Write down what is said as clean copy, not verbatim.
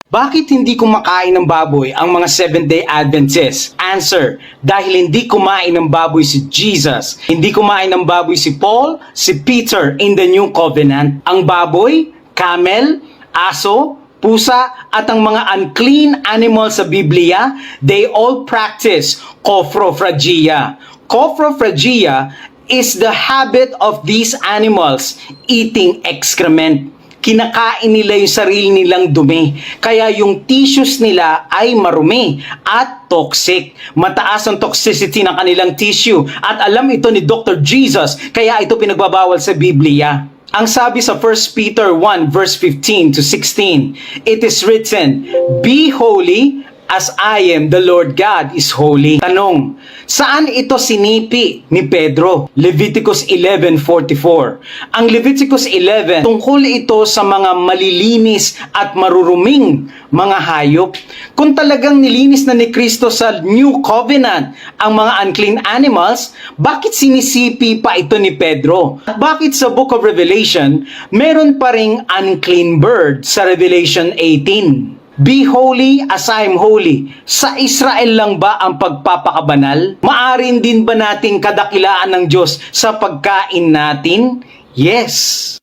Bakit hindi kumakain ng baboy ang mga Seventh-day Adventists? Answer, dahil hindi kumain ng baboy si Jesus. Hindi kumain ng baboy si Paul, si Peter in the New Covenant. Ang baboy, camel, aso, pusa, at ang mga unclean animals sa Biblia, they all practice coprophagia. Coprophagia is the habit of these animals eating excrement. Kinakain nila yung sarili nilang dumi. Kaya yung tissues nila ay marumi at toxic. Mataas ang toxicity ng kanilang tissue. At alam ito ni Dr. Jesus, kaya ito pinagbabawal sa Biblia. Ang sabi sa 1 Peter 1 verse 15 to 16, it is written, "Be holy as I am, the Lord God is holy." Tanong, saan ito sinipi ni Pedro? Leviticus 11:44. Ang Leviticus 11, tungkol ito sa mga malilinis at maruruming mga hayop. Kung talagang nilinis na ni Kristo sa New Covenant ang mga unclean animals, bakit sinisipi pa ito ni Pedro? At bakit sa Book of Revelation, meron pa ring unclean bird sa Revelation 18? Be holy as I am holy. Sa Israel lang ba ang pagpapakabanal? Maarin din ba nating kadakilaan ng Diyos sa pagkain natin? Yes.